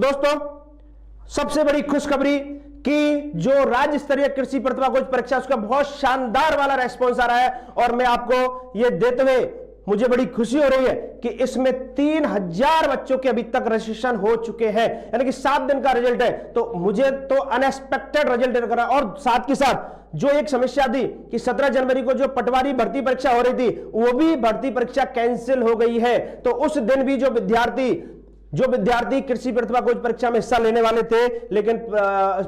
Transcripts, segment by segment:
दोस्तों सबसे बड़ी खुशखबरी कि जो राज्य स्तरीय कृषि प्रतिभा खोज परीक्षा उसका बहुत शानदार वाला रेस्पॉन्स आ रहा है और मैं आपको यह देते हुए मुझे बड़ी खुशी हो रही है कि इसमें 3000 बच्चों के अभी तक रजिस्ट्रेशन हो चुके हैं, यानी कि 7 दिन का रिजल्ट है। तो मुझे तो अनएक्सपेक्टेड रिजल्ट करा और साथ के साथ जो एक समस्या थी कि 17 जनवरी को जो पटवारी भर्ती परीक्षा हो रही थी वो भी भर्ती परीक्षा कैंसिल हो गई है। तो उस दिन भी जो विद्यार्थी कृषि प्रतिभा खोज परीक्षा में हिस्सा लेने वाले थे लेकिन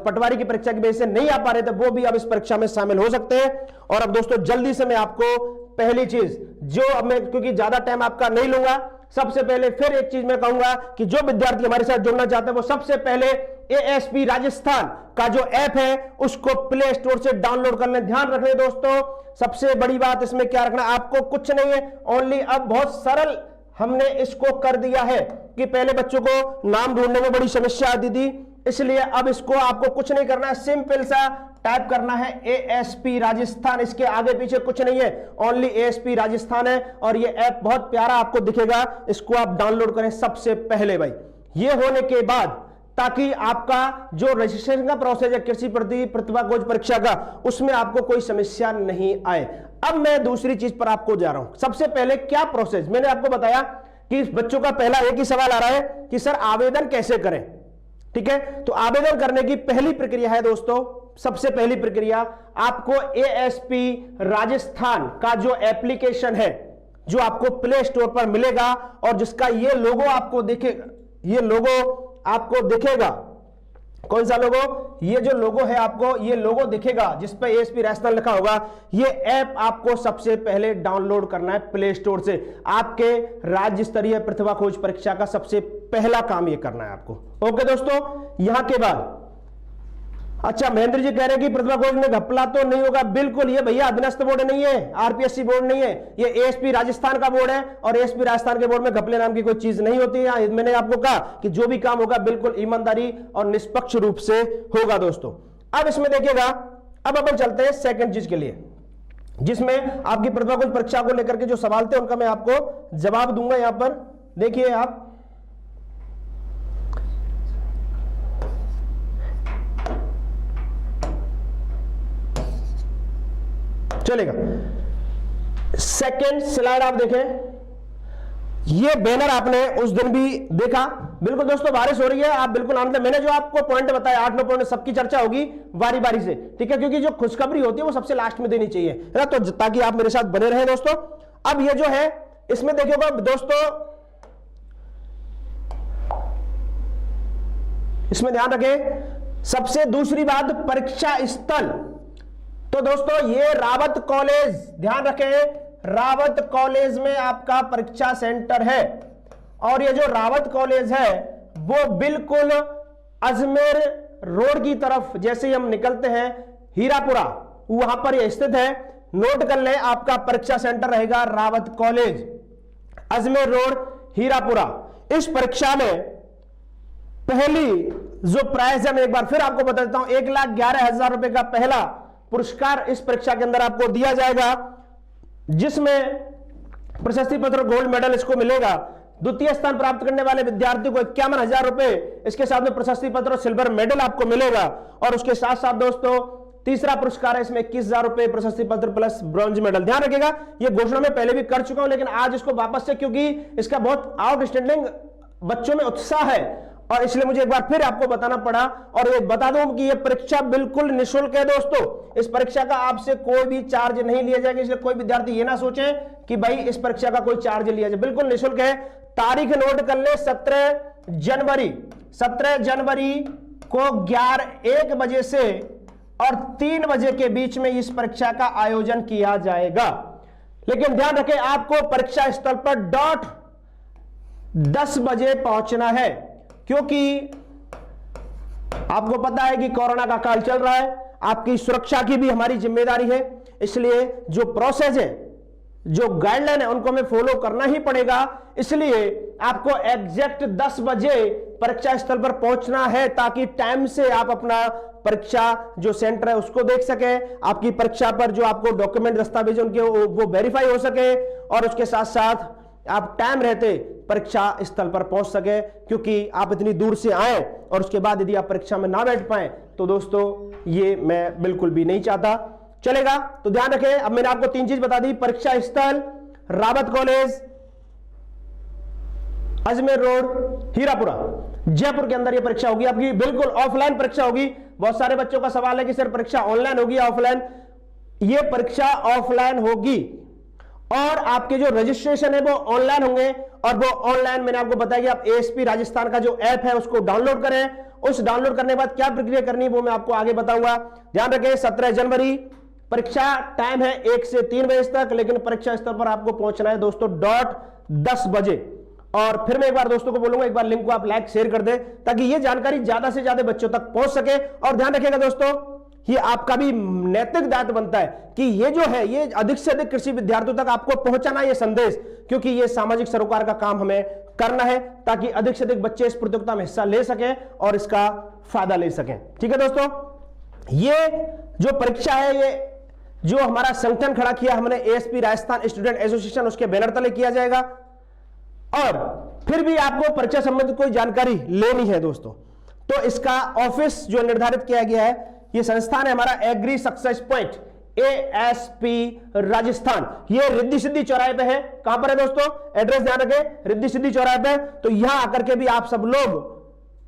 पटवारी की परीक्षा की वजह से नहीं आ पा रहे थे, वो भी अब इस परीक्षा में शामिल हो सकते हैं। और अब दोस्तों जल्दी से मैं आपको पहली चीज जो अब मैं क्योंकि ज्यादा टाइम आपका नहीं लूंगा, सबसे पहले फिर एक चीज मैं कहूंगा कि जो विद्यार्थी हमारे साथ जुड़ना चाहते हैं वो सबसे पहले एएसपी राजस्थान का जो ऐप है उसको प्ले स्टोर से डाउनलोड कर लें। ध्यान रखना दोस्तों, सबसे बड़ी बात इसमें क्या रखना, आपको कुछ नहीं है, ओनली अब बहुत सरल हमने इसको कर दिया है कि पहले बच्चों को नाम ढूंढने में बड़ी समस्या आती थी, इसलिए अब इसको आपको कुछ नहीं करना है, सिंपल सा टाइप करना है एएसपी राजस्थान, इसके आगे पीछे कुछ नहीं है, ओनली एएसपी राजस्थान है। और ये ऐप बहुत प्यारा आपको दिखेगा, इसको आप डाउनलोड करें सबसे पहले भाई। ये होने के बाद ताकि आपका जो रजिस्ट्रेशन का प्रोसेस है कृषि प्रतिभा खोज परीक्षा का उसमें आपको कोई समस्या नहीं आए। अब मैं दूसरी चीज पर आपको जा रहा हूं। सबसे पहले क्या प्रोसेस, मैंने आपको बताया कि बच्चों का पहला एक ही सवाल आ रहा है कि सर आवेदन कैसे करें, ठीक है। तो आवेदन करने की पहली प्रक्रिया है दोस्तों, सबसे पहली प्रक्रिया आपको एएसपी राजस्थान का जो एप्लीकेशन है जो आपको प्ले स्टोर पर मिलेगा और जिसका ये लोगो आपको दिखेगा, ये लोगो आपको दिखेगा, कौन सा लोगो, ये जो लोगो है आपको ये लोगो दिखेगा जिस पर एएसपी राजस्थान लिखा होगा, ये ऐप आपको सबसे पहले डाउनलोड करना है प्ले स्टोर से। आपके राज्य स्तरीय प्रतिभा खोज परीक्षा का सबसे पहला काम ये करना है आपको। ओके दोस्तों, यहां के बाद अच्छा महेंद्र जी कह रहे हैं कि प्रतिभा खोज में घपला तो नहीं होगा, बिल्कुल, ये भैया अधीनस्थ बोर्ड नहीं है, आरपीएससी बोर्ड नहीं है, ये एएसपी राजस्थान का बोर्ड है और एएसपी राजस्थान के बोर्ड में घपले नाम की कोई चीज नहीं होती है। मैंने आपको कहा कि जो भी काम होगा बिल्कुल ईमानदारी और निष्पक्ष रूप से होगा दोस्तों। अब इसमें देखिएगा, अब अपन चलते हैं सेकंड चीज के लिए जिसमें आपकी प्रतिभा खोज परीक्षा को लेकर के जो सवाल थे उनका मैं आपको जवाब दूंगा। यहां पर देखिए आप, चलेगा। सेकंड स्लाइड आप देखें, ये बैनर आपने उस दिन भी देखा। बिल्कुल दोस्तों बारिश हो रही है, आप बिल्कुल आनंद, मैंने जो आपको पॉइंट बताया 8-9 पॉइंट, सबकी चर्चा होगी बारी बारी से, ठीक है, क्योंकि जो खुशखबरी होती है वो सबसे लास्ट में देनी चाहिए, है ना, तो ताकि आप मेरे साथ बने रहे दोस्तों। अब ये जो है इसमें देखिएगा दोस्तों, इसमें ध्यान रखें सबसे दूसरी बात परीक्षा स्थल। तो दोस्तों ये रावत कॉलेज, ध्यान रखें रावत कॉलेज में आपका परीक्षा सेंटर है और ये जो रावत कॉलेज है वो बिल्कुल अजमेर रोड की तरफ जैसे ही हम निकलते हैं हीरापुरा वहां पर ये स्थित है। नोट कर लें, आपका परीक्षा सेंटर रहेगा रावत कॉलेज, अजमेर रोड, हीरापुरा। इस परीक्षा में पहली जो प्राइज है मैं एक बार फिर आपको बता देता हूं, 1,11,000 रुपए का पहला पुरस्कार इस परीक्षा के अंदर आपको दिया जाएगा जिसमें प्रशस्ति पत्र गोल्ड मेडल इसको मिलेगा। द्वितीय स्थान प्राप्त करने वाले विद्यार्थी को 51,000 रुपए, इसके साथ में प्रशस्ति पत्र और सिल्वर मेडल आपको मिलेगा। और उसके साथ साथ दोस्तों तीसरा पुरस्कार है इसमें 21,000 रुपए, प्रशस्ति पत्र प्लस ब्रॉन्ज मेडल। ध्यान रखिएगा ये घोषणा मैं पहले भी कर चुका हूं लेकिन आज इसको वापस से, क्योंकि इसका बहुत आउटस्टैंडिंग बच्चों में उत्साह है और इसलिए मुझे एक बार फिर आपको बताना पड़ा। और ये बता दूं कि ये परीक्षा बिल्कुल निःशुल्क है दोस्तों, इस परीक्षा का आपसे कोई भी चार्ज नहीं लिया जाएगा, इसलिए कोई विद्यार्थी ये ना सोचे कि भाई इस परीक्षा का कोई चार्ज लिया जाए, बिल्कुल निःशुल्क है। तारीख नोट कर ले, 17 जनवरी को 1 बजे से और 3 बजे के बीच में इस परीक्षा का आयोजन किया जाएगा। लेकिन ध्यान रखें आपको परीक्षा स्थल पर डॉट 10 बजे पहुंचना है, क्योंकि आपको पता है कि कोरोना का काल चल रहा है, आपकी सुरक्षा की भी हमारी जिम्मेदारी है, इसलिए जो प्रोसेस है, जो गाइडलाइन है उनको हमें फॉलो करना ही पड़ेगा। इसलिए आपको एग्जैक्ट 10 बजे परीक्षा स्थल पर पहुंचना है ताकि टाइम से आप अपना परीक्षा जो सेंटर है उसको देख सके, आपकी परीक्षा पर जो आपको डॉक्यूमेंट दस्तावेज उनके वो वेरीफाई हो सके और उसके साथ साथ आप टाइम रहते परीक्षा स्थल पर पहुंच सके, क्योंकि आप इतनी दूर से आए और उसके बाद यदि आप परीक्षा में ना बैठ पाए तो दोस्तों ये मैं बिल्कुल भी नहीं चाहता। चलेगा, तो ध्यान रखें। अब मैंने आपको 3 चीज बता दी, परीक्षा स्थल रावत कॉलेज, अजमेर रोड, हीरापुरा, जयपुर के अंदर ये परीक्षा होगी आपकी, बिल्कुल ऑफलाइन परीक्षा होगी। बहुत सारे बच्चों का सवाल है कि सर परीक्षा ऑनलाइन होगी या ऑफलाइन? ये परीक्षा ऑफलाइन होगी और आपके जो रजिस्ट्रेशन है वो ऑनलाइन होंगे। और वो ऑनलाइन मैंने आपको बताया कि आप एएसपी राजस्थान का जो ऐप है उसको डाउनलोड करें। उस डाउनलोड करने के बाद क्या प्रक्रिया करनी है वो मैं आपको आगे बताऊंगा। ध्यान रखें, 17 जनवरी परीक्षा, टाइम है 1 से 3 बजे तक, लेकिन परीक्षा स्थल पर आपको पहुंचना है दोस्तों 10 बजे। और फिर मैं एक बार दोस्तों को बोलूंगा, एक बार लिंक को आप लाइक शेयर कर दें ताकि ये जानकारी ज्यादा से ज्यादा बच्चों तक पहुंच सके। और ध्यान रखिएगा दोस्तों, ये आपका भी नैतिक दायित्व बनता है कि ये जो है ये अधिक से अधिक कृषि विद्यार्थियों तक आपको पहुंचाना ये संदेश, क्योंकि ये सामाजिक सरोकार का काम हमें करना है ताकि अधिक से अधिक बच्चे इस प्रतियोगिता में हिस्सा ले सकें और इसका फायदा ले सकें। ठीक है दोस्तों, ये जो परीक्षा है ये जो हमारा संगठन खड़ा किया हमने एएसपी राजस्थान स्टूडेंट एसोसिएशन, उसके बैनर तले किया जाएगा। और फिर भी आपको परीक्षा संबंधित कोई जानकारी लेनी है दोस्तों, तो इसका ऑफिस जो निर्धारित किया गया है, ये संस्थान है हमारा agri success point ASP Rajasthan, ये रिद्धि सिद्धि चौराहे पे है। कहां पर है दोस्तों? एड्रेस ध्यान रखें, रिद्धि सिद्धि चौराहे पे। तो यहां आकर के भी आप सब लोग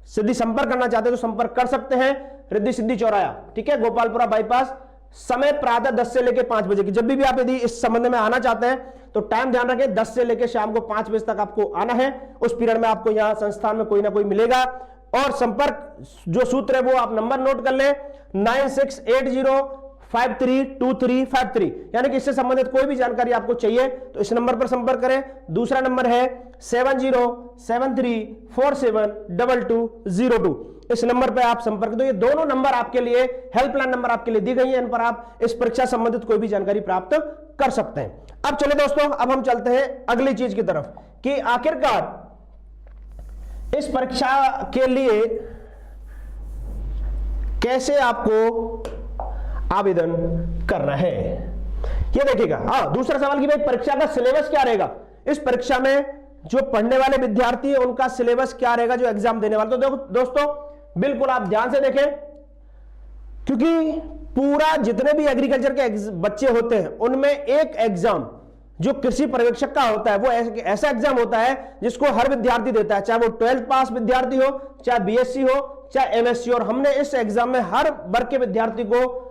सिद्धि संपर्क करना चाहते हैं तो संपर्क कर सकते हैं, रिद्धि सिद्धि चौराया, ठीक है, गोपालपुरा बाईपास। समय प्रातः 10 से लेकर 5 बजे की, जब भी आप यदि इस संबंध में आना चाहते हैं तो टाइम ध्यान रखें 10 से लेकर शाम को 5 बजे तक आपको आना है। उस पीरियड में आपको यहां संस्थान में कोई ना कोई मिलेगा। और संपर्क जो सूत्र है वो आप नंबर नोट कर ले, 9680532353, यानी कि इससे संबंधित कोई भी जानकारी आपको चाहिए तो इस नंबर पर संपर्क करें। दूसरा नंबर है 7073472202, इस नंबर पर आप संपर्क दो। ये दोनों नंबर आपके लिए हेल्पलाइन नंबर आपके लिए दी गई है, इन पर आप इस परीक्षा संबंधित कोई भी जानकारी प्राप्त कर सकते हैं। अब चले दोस्तों, अब हम चलते हैं अगली चीज की तरफ कि आखिरकार इस परीक्षा के लिए कैसे आपको आवेदन करना है, ये देखिएगा। हाँ, दूसरा सवाल कि भाई परीक्षा का सिलेबस क्या रहेगा, इस परीक्षा में जो पढ़ने वाले विद्यार्थी है उनका सिलेबस क्या रहेगा जो एग्जाम देने वाले। तो देखो दोस्तों, बिल्कुल आप ध्यान से देखें, क्योंकि पूरा जितने भी एग्रीकल्चर के बच्चे होते हैं उनमें एक एग्जाम जो कृषि पर्यवेक्षक का होता है वो ऐसा एग्जाम होता है जिसको हर विद्यार्थी देता है, चाहे वो 12th पास विद्यार्थी हो, चाहे बीएससी हो, चाहे एमएससी। और हमने इस एग्जाम में हर वर्ग के विद्यार्थी को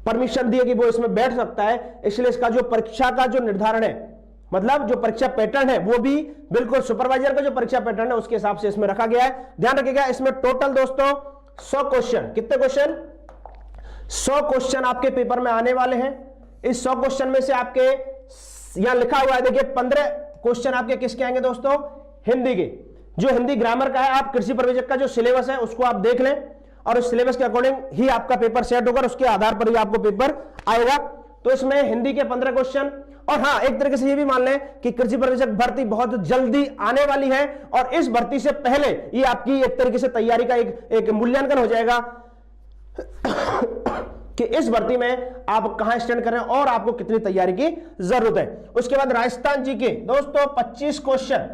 परमिशन दी है कि वो इसमें बैठ सकता है। इसलिए इसका जो परीक्षा का जो निर्धारण है, मतलब जो परीक्षा पैटर्न है वो भी बिल्कुल सुपरवाइजर का जो परीक्षा पैटर्न है उसके हिसाब से इसमें रखा गया है। ध्यान रखिएगा, इसमें टोटल दोस्तों 100 क्वेश्चन, कितने क्वेश्चन? 100 क्वेश्चन आपके पेपर में आने वाले हैं। इस 100 क्वेश्चन में से आपके यहां लिखा हुआ है, देखिए 15 क्वेश्चन आपके किसके आएंगे दोस्तों? हिंदी के। जो हिंदी ग्रामर का है, आप कृषि पर्यवेक्षक का जो सिलेबस है उसको आप देख लें और उस सिलेबस के अकॉर्डिंग ही आपका पेपर सेट होगा, उसके आधार पर ही आपको पेपर आएगा। तो इसमें हिंदी के 15 क्वेश्चन। और हाँ, एक तरीके से ये भी मान लें कि कृषि पर्यवेक्षक भर्ती बहुत जल्दी आने वाली है और इस भर्ती से पहले ये आपकी एक तरीके से तैयारी का एक मूल्यांकन हो जाएगा कि इस भर्ती में आप कहां स्टैंड कर रहे हैं और आपको कितनी तैयारी की जरूरत है। उसके बाद राजस्थान जी के दोस्तों 25 क्वेश्चन,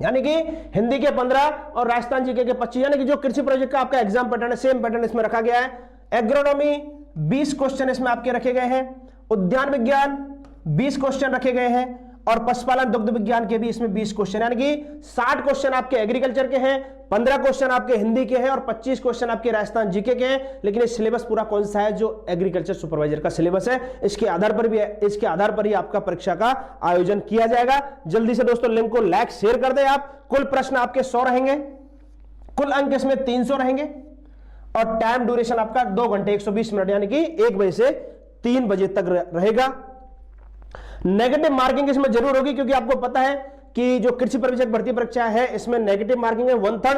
यानी कि हिंदी के 15 और राजस्थान जीके के 25, यानी कि जो कृषि प्रोजेक्ट का आपका एग्जाम पैटर्न है सेम पैटर्न इसमें रखा गया है। एग्रोनॉमी 20 क्वेश्चन इसमें आपके रखे गए हैं, उद्यान विज्ञान 20 क्वेश्चन रखे गए हैं और पशुपालन दुग्ध विज्ञान के भी इसमें 20 क्वेश्चन, यानी कि 60 क्वेश्चन आपके एग्रीकल्चर के हैं, 15 क्वेश्चन आपके हिंदी के हैं और 25 क्वेश्चन आपके राजस्थान जीके के हैं। लेकिन ये सिलेबस पूरा कौन सा है? जो एग्रीकल्चर सुपरवाइजर का सिलेबस है, इसके आधार पर ही आपका परीक्षा का आयोजन किया जाएगा। जल्दी से दोस्तों लिंक को लाइक शेयर कर दे आप। कुल प्रश्न आपके 100 रहेंगे, कुल अंक इसमें 300 रहेंगे और टाइम ड्यूरेशन आपका 2 घंटे 120 मिनट, यानी कि 1 बजे से 3 बजे तक रहेगा। नेगेटिव मार्किंग इसमें जरूर होगी, क्योंकि आपको पता है कि जो कृषि पर्यवेक्षक भर्ती परीक्षा है इसमें नेगेटिव मार्किंग है 1/3।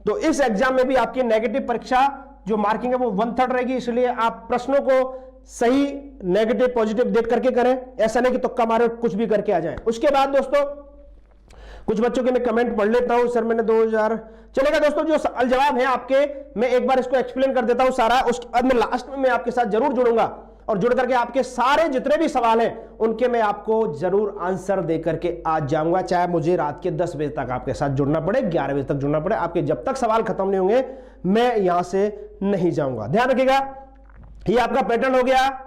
तो इस एग्जाम में भी आपकी नेगेटिव परीक्षा जो मार्किंग है वो 1/3 रहेगी। इसलिए आप प्रश्नों को सही नेगेटिव पॉजिटिव देख करके करें, ऐसा नहीं कि तुक्का मारे कुछ भी करके आ जाए। उसके बाद दोस्तों कुछ बच्चों के मैं कमेंट पढ़ लेता हूं, सर मैंने 2000 चलेगा दोस्तों। जो सवाल जवाब है आपके, मैं एक बार इसको एक्सप्लेन कर देता हूं सारा, उसके बाद में लास्ट में मैं आपके साथ जरूर जुड़ूंगा और जुड़ करके आपके सारे जितने भी सवाल हैं उनके मैं आपको जरूर आंसर दे करके आज जाऊंगा, चाहे मुझे रात के 10 बजे तक आपके साथ जुड़ना पड़े, 11 बजे तक जुड़ना पड़े, आपके जब तक सवाल खत्म नहीं होंगे मैं यहां से नहीं जाऊंगा। ध्यान रखिएगा, ये आपका पैटर्न हो गया।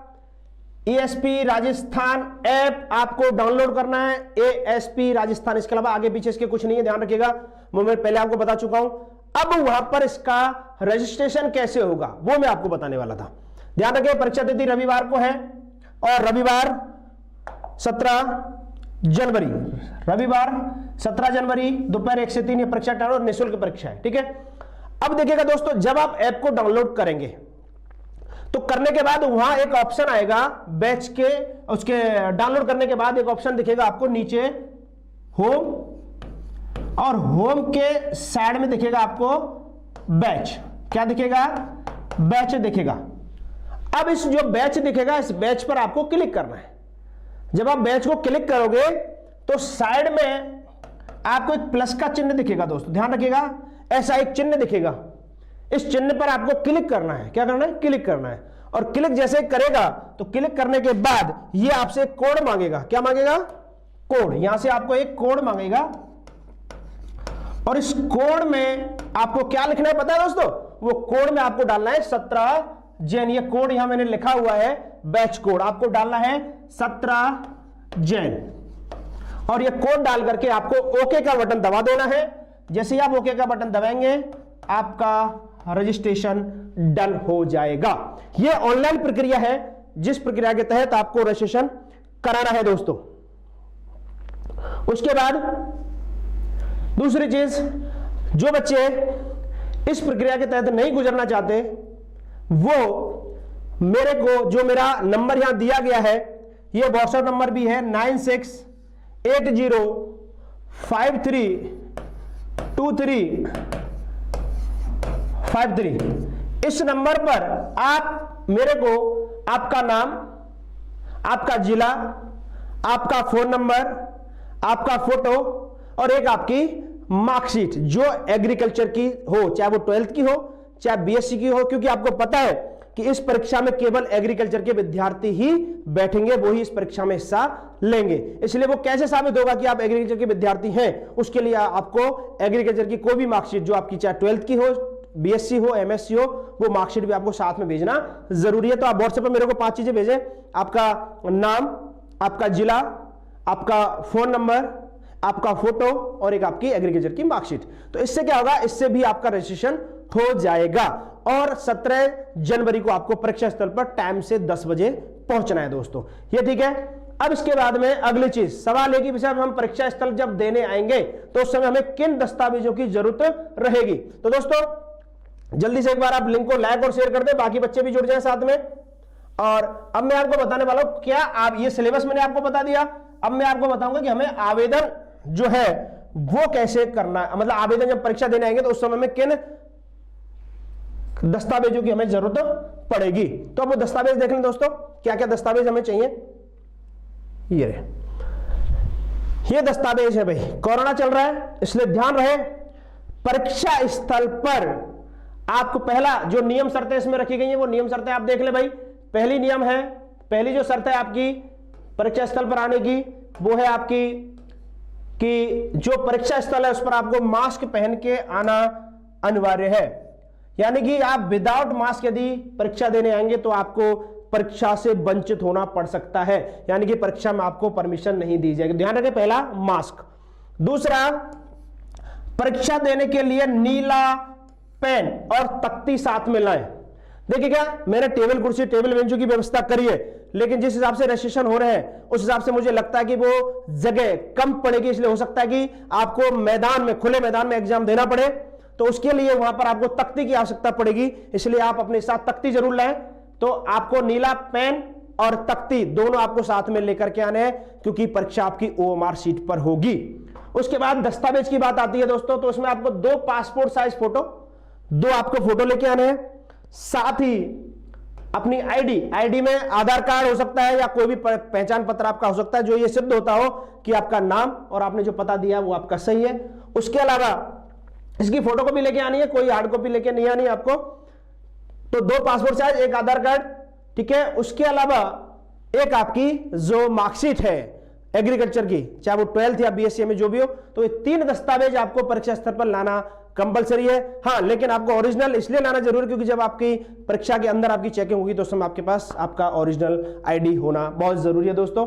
ESP राजस्थान ऐप आपको डाउनलोड करना है, ASP राजस्थान, इसके अलावा आगे पीछे इसके कुछ नहीं है, ध्यान रखिएगा, मैं पहले आपको बता चुका हूं। अब वहां पर इसका रजिस्ट्रेशन कैसे होगा वो मैं आपको बताने वाला था। ध्यान रखिए, परीक्षा तिथि रविवार को है और रविवार 17 जनवरी, रविवार 17 जनवरी दोपहर 1 से 3 ये परीक्षा टाइम और निःशुल्क परीक्षा है, ठीक है। अब देखिएगा दोस्तों, जब आप ऐप को डाउनलोड करेंगे तो करने के बाद वहां एक ऑप्शन आएगा बैच के, उसके डाउनलोड करने के बाद एक ऑप्शन दिखेगा आपको नीचे होम, और होम के साइड में दिखेगा आपको बैच, क्या दिखेगा, बैच दिखेगा। अब इस जो बैच दिखेगा इस बैच पर आपको क्लिक करना है। जब आप बैच को क्लिक करोगे तो साइड में आपको एक प्लस का चिन्ह दिखेगा दोस्तों, ध्यान रखिएगा, ऐसा एक चिन्ह दिखेगा, इस चिन्ह पर आपको क्लिक करना है। क्या करना है, क्लिक करना है। और क्लिक जैसे करेगा तो क्लिक करने के बाद ये आपसे कोड मांगेगा, क्या मांगेगा, कोड, यहां से आपको एक कोड मांगेगा और इस कोड में आपको क्या लिखना है पता है दोस्तों, वो कोड में आपको डालना है 17 जैन। ये कोड यहां मैंने लिखा हुआ है बैच कोड, आपको डालना है 17 जैन और ये कोड डाल करके आपको ओके का बटन दबा देना है। जैसे ही आप ओके का बटन दबाएंगे आपका रजिस्ट्रेशन डन हो जाएगा। यह ऑनलाइन प्रक्रिया है जिस प्रक्रिया के तहत आपको रजिस्ट्रेशन कराना है दोस्तों। उसके बाद दूसरी चीज, जो बच्चे इस प्रक्रिया के तहत नहीं गुजरना चाहते वो मेरे को, जो मेरा नंबर यहां दिया गया है, यह व्हाट्सएप नंबर भी है 9680532353। इस नंबर पर आप मेरे को आपका नाम, आपका जिला, आपका फोन नंबर, आपका फोटो और एक आपकी मार्कशीट जो एग्रीकल्चर की हो, चाहे वो 12th की हो चाहे BSc की हो, क्योंकि आपको पता है कि इस परीक्षा में केवल एग्रीकल्चर के विद्यार्थी ही बैठेंगे, वो ही इस परीक्षा में हिस्सा लेंगे। इसलिए वो कैसे साबित होगा कि आप एग्रीकल्चर के विद्यार्थी हैं, उसके लिए आपको एग्रीकल्चर की कोई भी मार्कशीट जो आपकी चाहे 12th की हो, BSc हो, MSc हो, वो मार्कशीट भी आपको साथ में भेजना जरूरी है। तो आप व्हाट्सएप पर मेरे को 5 चीजें भेजें, आपका नाम, आपका जिला, आपका फोन नंबर, आपका फोटो और एक आपकी एग्रीकल्चर की मार्कशीट। तो इससे क्या होगा, इससे भी आपका रजिस्ट्रेशन हो जाएगा और 17 जनवरी को आपको परीक्षा स्थल पर टाइम से 10 बजे पहुंचना है दोस्तों, ये ठीक है। अब इसके बाद में अगली चीज, सवाल है कि विषय हम परीक्षा स्थल जब देने आएंगे तो उस समय हमें किन दस्तावेजों की जरूरत रहेगी। तो दोस्तों जल्दी से एक बार आप लिंक को लाइक और शेयर कर दें, बाकी बच्चे भी जुड़ जाएं साथ में। और अब मैं आपको बताने वाला हूं, क्या आप, ये सिलेबस मैंने आपको बता दिया, अब मैं आपको बताऊंगा कि हमें आवेदन जो है वो कैसे करना है, मतलब आवेदन जब परीक्षा देने आएंगे तो उस समय में किन दस्तावेजों की हमें जरूरत पड़ेगी। तो अब वो दस्तावेज देख लें दोस्तों, क्या क्या दस्तावेज हमें चाहिए। ये रहे, ये दस्तावेज है भाई, कोरोना चल रहा है इसलिए ध्यान रहे, परीक्षा स्थल पर आपको पहला जो नियम शर्तें इसमें रखी गई हैं वो नियम शर्तें आप देख ले भाई। पहली नियम है, पहली जो शर्त है आपकी परीक्षा स्थल पर आने की वो है आपकी कि जो परीक्षा स्थल है उस पर आपको मास्क पहन के आना अनिवार्य है। यानी कि आप विदाउट मास्क यदि परीक्षा देने आएंगे तो आपको परीक्षा से वंचित होना पड़ सकता है, यानी कि परीक्षा में आपको परमिशन नहीं दी जाएगी। ध्यान रखें, पहला मास्क। दूसरा, परीक्षा देने के लिए नीला पेन और तख्ती साथ में लाएं। देखिए क्या, मैंने टेबल कुर्सी, टेबल बेंचों की व्यवस्था करी है, लेकिन जिस हिसाब से रजिस्ट्रेशन हो रहे हैं उस हिसाब से मुझे लगता है कि वो जगह कम पड़ेगी, इसलिए हो सकता है कि आपको मैदान में, खुले मैदान में एग्जाम देना पड़े, तो उसके लिए वहां पर आपको तख्ती की आवश्यकता पड़ेगी, इसलिए आप अपने साथ तख्ती जरूर लाएं। तो आपको नीला पेन और तख्ती दोनों आपको साथ में लेकर के आने हैं, क्योंकि परीक्षा आपकी OMR शीट पर होगी। उसके बाद दस्तावेज की बात आती है दोस्तों, तो उसमें आपको 2 पासपोर्ट साइज फोटो, 2 आपको फोटो लेके आने हैं, साथ ही अपनी आईडी में आधार कार्ड हो सकता है या कोई भी पहचान पत्र आपका हो सकता है जो ये सिद्ध होता हो कि आपका नाम और आपने जो पता दिया वो आपका सही है। उसके अलावा इसकी फोटो कॉपी लेके आनी है, कोई हार्ड कॉपी लेके नहीं आनी है आपको। तो 2 पासपोर्ट साइज, 1 आधार कार्ड, ठीक है। उसके अलावा एक आपकी जो मार्कशीट है एग्रीकल्चर की, चाहे वो 12th या बीएससी में जो भी हो, तो ये 3 दस्तावेज आपको परीक्षा स्तर पर लाना कंपलसरी है। हाँ, लेकिन आपको ओरिजिनल इसलिए लाना जरूरी है क्योंकि जब आपकी परीक्षा के अंदर आपकी चेकिंग होगी तो उस समय आपके पास आपका ओरिजिनल आईडी होना बहुत जरूरी है दोस्तों।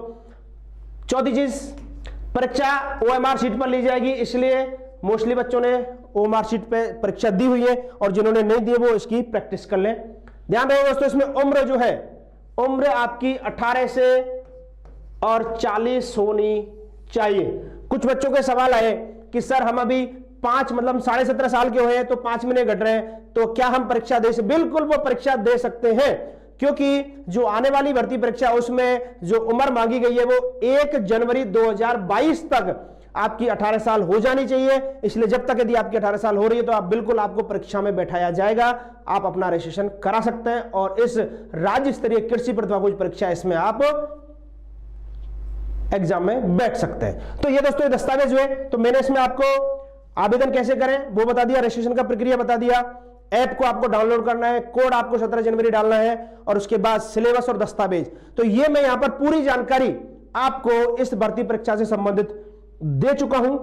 चौथी चीज, परीक्षा ओएमआर शीट पर ली जाएगी, इसलिए मोस्टली बच्चों ने ओएमआर शीट पे परीक्षा दी हुई है और जिन्होंने नहीं दी वो इसकी प्रैक्टिस कर लें। ध्यान रहे दोस्तों, इसमें उम्र जो है, उम्र आपकी 18 से और 40 होनी चाहिए। कुछ बच्चों के सवाल आए कि सर हम अभी 5 मतलब 17.5 साल के हुए हैं तो 5 महीने घट रहे हैं, तो क्या हम परीक्षा दे सकते? बिल्कुल वो परीक्षा दे सकते हैं, क्योंकि जो आने वाली भर्ती परीक्षा उसमें जो उम्र मांगी गई है वो 1 जनवरी 2022 तक आपकी 18 साल हो जानी चाहिए। इसलिए जब तक यदि आपकी 18 साल हो रही है तो आप बिल्कुल आपको परीक्षा में बैठाया जाएगा, आप अपना रजिस्ट्रेशन करा सकते हैं और इस राज्य स्तरीय कृषि प्रतिभा खोज परीक्षा इसमें आप एग्जाम में बैठ सकते हैं। तो ये दोस्तों दस्तावेज हुए, तो मैंने इसमें आपको आवेदन कैसे करें वो बता दिया, रजिस्ट्रेशन का प्रक्रिया बता दिया, ऐप को आपको डाउनलोड करना है, कोड आपको 17 जनवरी डालना है और उसके बाद सिलेबस और दस्तावेज। तो ये मैं यहां पर पूरी जानकारी आपको इस भर्ती परीक्षा से संबंधित दे चुका हूं।